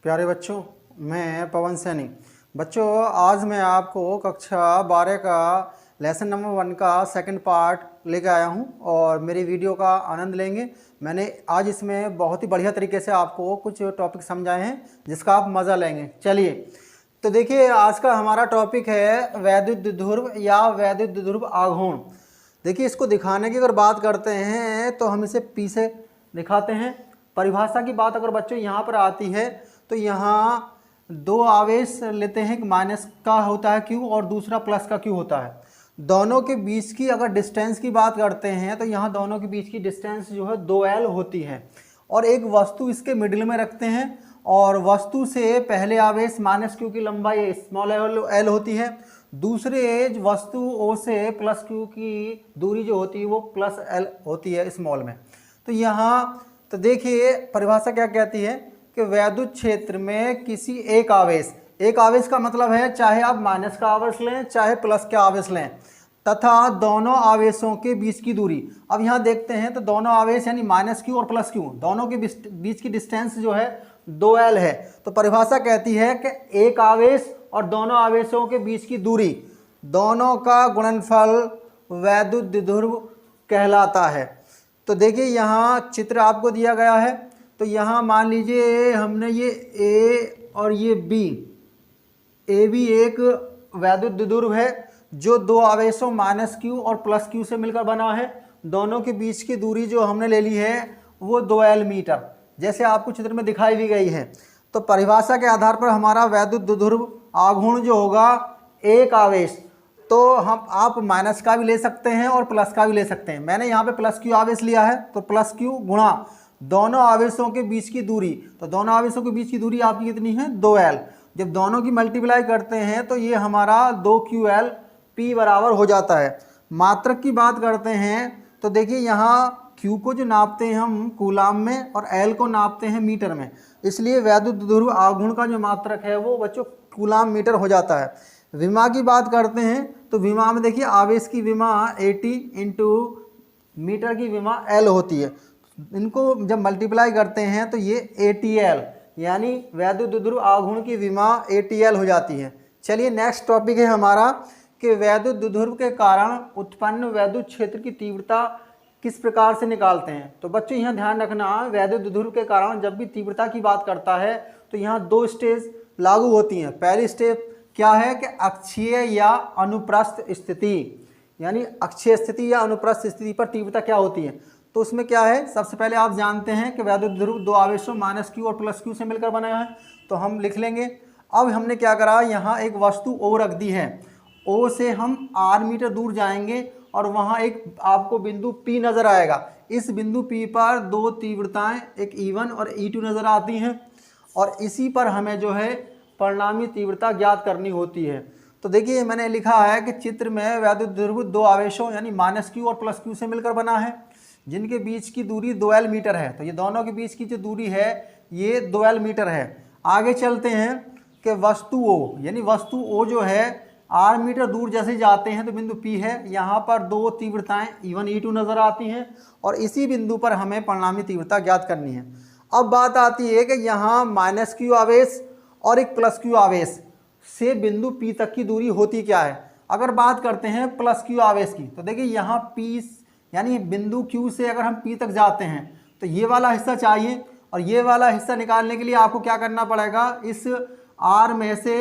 प्यारे बच्चों, मैं पवन सैनी। बच्चों, आज मैं आपको कक्षा 12 का लेसन नंबर 1 का सेकंड पार्ट लेकर आया हूं और मेरी वीडियो का आनंद लेंगे। मैंने आज इसमें बहुत ही बढ़िया तरीके से आपको कुछ टॉपिक समझाए हैं जिसका आप मज़ा लेंगे। चलिए, तो देखिए, आज का हमारा टॉपिक है वैद्युत ध्रुव या वैद्युत ध्रुव आघूर्ण। देखिए, इसको दिखाने की अगर बात करते हैं तो हम इसे पी से दिखाते हैं। परिभाषा की बात अगर बच्चों यहाँ पर आती है तो यहाँ दो आवेश लेते हैं, एक माइनस का होता है क्यू और दूसरा प्लस का क्यू होता है। दोनों के बीच की अगर डिस्टेंस की बात करते हैं तो यहाँ दोनों के बीच की डिस्टेंस जो है 2L होती है और एक वस्तु इसके मिडिल में रखते हैं और वस्तु से पहले आवेश माइनस क्यू की लंबाई स्मॉल एल होती है, दूसरे वस्तु ओ से प्लस क्यू की दूरी जो होती है वो प्लस एल होती है स्मॉल में। तो यहाँ तो देखिए, परिभाषा क्या कहती है कि वैद्युत क्षेत्र में किसी एक आवेश का मतलब है चाहे आप माइनस का आवेश लें चाहे प्लस का आवेश लें, तथा दोनों आवेशों के बीच की दूरी। अब यहाँ देखते हैं तो दोनों आवेश यानी माइनस क्यू और प्लस क्यू दोनों के बीच की डिस्टेंस जो है 2L है। तो परिभाषा कहती है कि एक आवेश और दोनों आवेशों के बीच की दूरी, दोनों का गुणनफल वैद्युत ध्रुव कहलाता है। तो देखिए, यहाँ चित्र आपको दिया गया है। तो यहाँ मान लीजिए हमने ये ए और ये बी, ए भी एक वैद्युत ध्रुव है जो दो आवेशों माइनस क्यू और प्लस क्यू से मिलकर बना है। दोनों के बीच की दूरी जो हमने ले ली है वो 2L मीटर, जैसे आपको चित्र में दिखाई भी गई है। तो परिभाषा के आधार पर हमारा वैद्युत ध्रुव आघूर्ण जो होगा, एक आवेश तो आप माइनस का भी ले सकते हैं और प्लस का भी ले सकते हैं। मैंने यहाँ पे प्लस क्यू आवेश लिया है तो प्लस क्यू गुणा दोनों आवेशों के बीच की दूरी। तो दोनों आवेशों के बीच की दूरी आपकी कितनी है? 2L। जब दोनों की मल्टीप्लाई करते हैं तो ये हमारा 2QL P बराबर हो जाता है। मात्रक की बात करते हैं तो देखिए, यहाँ Q को जो नापते हैं हम कूलाम में और L को नापते हैं मीटर में, इसलिए वैद्युत ध्रुव आघूर्ण का जो मात्रक है वो बच्चों कूलाम मीटर हो जाता है। विमा की बात करते हैं तो विमा में देखिए, आवेश की विमा 80 इंटू मीटर की विमा L होती है। इनको जब मल्टीप्लाई करते हैं तो ये ATL यानी वैद्युत ध्रुव आघूर्ण की विमा ATL हो जाती है। चलिए, नेक्स्ट टॉपिक है हमारा कि वैद्युत ध्रुव के कारण उत्पन्न वैद्युत क्षेत्र की तीव्रता किस प्रकार से निकालते हैं। तो बच्चों, यहाँ ध्यान रखना, वैद्युत ध्रुव के कारण जब भी तीव्रता की बात करता है तो यहाँ दो स्टेज लागू होती हैं। पहली स्टेप क्या है कि अक्षीय या अनुप्रस्थ स्थिति, यानी अक्षीय स्थिति या अनुप्रस्थ स्थिति पर तीव्रता क्या होती है। तो उसमें क्या है, सबसे पहले आप जानते हैं कि वैद्युत ध्रुव दो आवेशों माइनस क्यू और प्लस क्यू से मिलकर बना है, तो हम लिख लेंगे। अब हमने क्या करा, यहाँ एक वस्तु O रख दी है। O से हम R मीटर दूर जाएंगे और वहाँ एक आपको बिंदु P नज़र आएगा। इस बिंदु P पर दो तीव्रताएं, एक E1 और E2 नज़र आती हैं और इसी पर हमें जो है परिणामी तीव्रता ज्ञात करनी होती है। तो देखिए, मैंने लिखा है कि चित्र में वैद्युत ध्रुव दो आवेशों यानी माइनस क्यू और प्लस क्यू से मिलकर बना है जिनके बीच की दूरी 2L मीटर है। तो ये दोनों के बीच की जो दूरी है ये 2L मीटर है। आगे चलते हैं कि वस्तु O, यानी वस्तु O जो है R मीटर दूर जैसे जाते हैं तो बिंदु P है, यहाँ पर दो तीव्रताएं E1 E2 नज़र आती हैं और इसी बिंदु पर हमें परिणामी तीव्रता ज्ञात करनी है। अब बात आती है कि यहाँ माइनस क्यू आवेश और एक प्लस क्यू आवेश से बिंदु P तक की दूरी होती क्या है। अगर बात करते हैं प्लस क्यू आवेश की तो देखिए, यहाँ P यानी बिंदु Q से अगर हम P तक जाते हैं तो ये वाला हिस्सा चाहिए और ये वाला हिस्सा निकालने के लिए आपको क्या करना पड़ेगा, इस R में से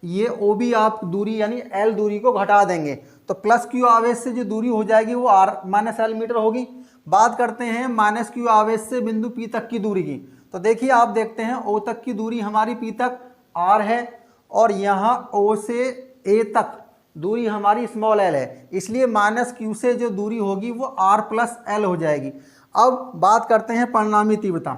ये OB आप दूरी यानी L दूरी को घटा देंगे तो प्लस क्यू आवेश से जो दूरी हो जाएगी वो R माइनस L मीटर होगी। बात करते हैं माइनस क्यू आवेश से बिंदु P तक की दूरी की, तो देखिए आप देखते हैं O तक की दूरी हमारी P तक R है और यहाँ O से A तक दूरी हमारी स्मॉल l है, इसलिए माइनस क्यू से जो दूरी होगी वो R प्लस L हो जाएगी। अब बात करते हैं परिणामी तीव्रता।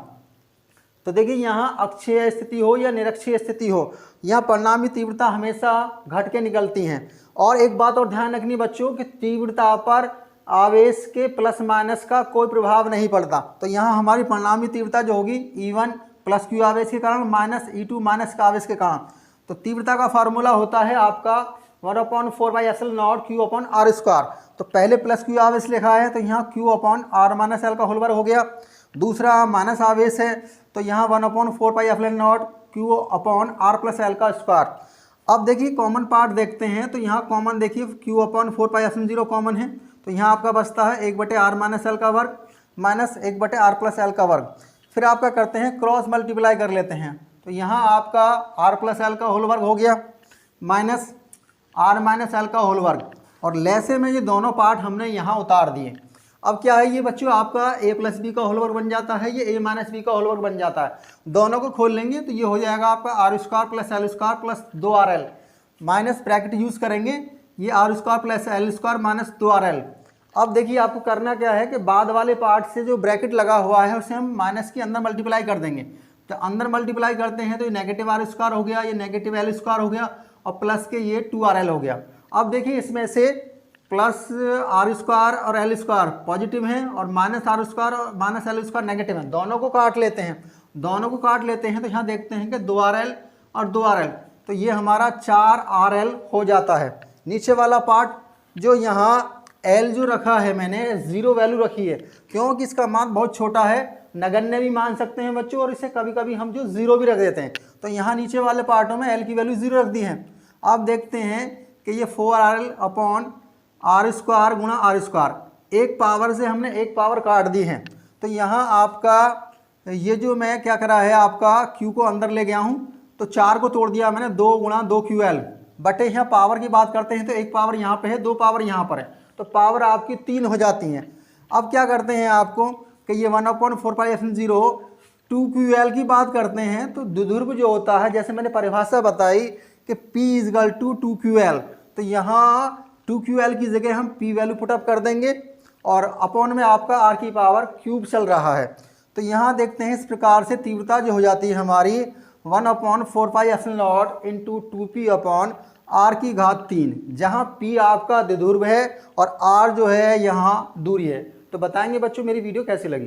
तो देखिए, यहाँ अक्षीय स्थिति हो या निरक्षीय स्थिति हो, यहाँ परिणामी तीव्रता हमेशा घट के निकलती हैं। और एक बात और ध्यान रखनी बच्चों कि तीव्रता पर आवेश के प्लस माइनस का कोई प्रभाव नहीं पड़ता। तो यहाँ हमारी परिणामी तीव्रता जो होगी E1 प्लस क्यू आवेश के कारण माइनस E2 माइनस का आवेश के कारण। तो तीव्रता का फार्मूला होता है आपका 1/4/SL0 Q/R²। तो पहले प्लस क्यू आवेश लिखा है तो यहाँ Q/R - L का होल वर्ग हो गया। दूसरा माइनस आवेश है तो यहाँ 1/4πε0 q upon r plus l का स्क्वायर। अब देखिए कॉमन पार्ट देखते हैं, तो यहाँ कॉमन देखिए क्यू अपॉन 4πε0 कॉमन है, तो यहाँ आपका बचता है 1/r माइनस एल का वर्ग माइनस 1/r प्लस एल का वर्ग। फिर आपका करते हैं क्रॉस मल्टीप्लाई कर लेते हैं, तो यहाँ आपका आर प्लस एल का होल वर्ग हो गया माइनस आर माइनस एल का होल वर्ग, और लैसे में ये दोनों पार्ट हमने यहाँ उतार दिए। अब क्या है ये बच्चों, आपका a प्लस बी का होल वर्ग बन जाता है, ये a माइनस बी का होल वर्ग बन जाता है। दोनों को खोल लेंगे तो ये हो जाएगा आपका r square plus l square plus 2rl minus bracket use करेंगे, ये r square plus l square minus 2rl। अब देखिए आपको करना क्या है कि बाद वाले पार्ट से जो ब्रैकेट लगा हुआ है उसे हम माइनस के अंदर मल्टीप्लाई कर देंगे। तो अंदर मल्टीप्लाई करते हैं तो ये नेगेटिव आर स्क्वायर हो गया, ये नेगेटिव एल स्क्वायर हो गया, और प्लस के ये 2rl हो गया। अब देखिए इसमें से प्लस आर स्क्वायर और एल स्क्वायर पॉजिटिव हैं और माइनस आर स्क्वायर और माइनस एल स्क्वायर नेगेटिव हैं, दोनों को काट लेते हैं। दोनों को काट लेते हैं तो यहाँ देखते हैं कि 2rl और 2rl, तो ये हमारा 4rl हो जाता है। नीचे वाला पार्ट जो यहाँ एल जो रखा है मैंने 0 वैल्यू रखी है, क्योंकि इसका मान बहुत छोटा है, नगण्य भी मान सकते हैं बच्चों, और इसे कभी कभी हम जो 0 भी रख देते हैं। तो यहाँ नीचे वाले पार्टों में एल की वैल्यू 0 रख दी है। अब देखते हैं कि ये 4rl अपॉन आर स्क्वायर गुणा आर स्क्वायर, एक पावर से हमने एक पावर काट दी है। तो यहाँ आपका ये जो मैं क्या करा है, आपका q को अंदर ले गया हूँ, तो 4 को तोड़ दिया मैंने, 2 गुणा 2ql बटे यहाँ पावर की बात करते हैं तो एक पावर यहाँ पे है, 2 पावर यहाँ पर है, तो पावर आपकी 3 हो जाती हैं। अब क्या करते हैं आपको कि ये 1/4πε0 2ql की बात करते हैं, तो द्विध्रुव जो होता है, जैसे मैंने परिभाषा बताई कि p = 2ql, तो यहाँ 2ql की जगह हम p वैल्यू पुटअप कर देंगे, और अपॉन में आपका r की पावर क्यूब चल रहा है। तो यहाँ देखते हैं इस प्रकार से तीव्रता जो हो जाती है हमारी 1/4πε0 इंटू 2p/r⁻3, जहाँ p आपका द्विध्रुव है और r जो है यहाँ दूरी है। तो बताएंगे बच्चों मेरी वीडियो कैसी लगी।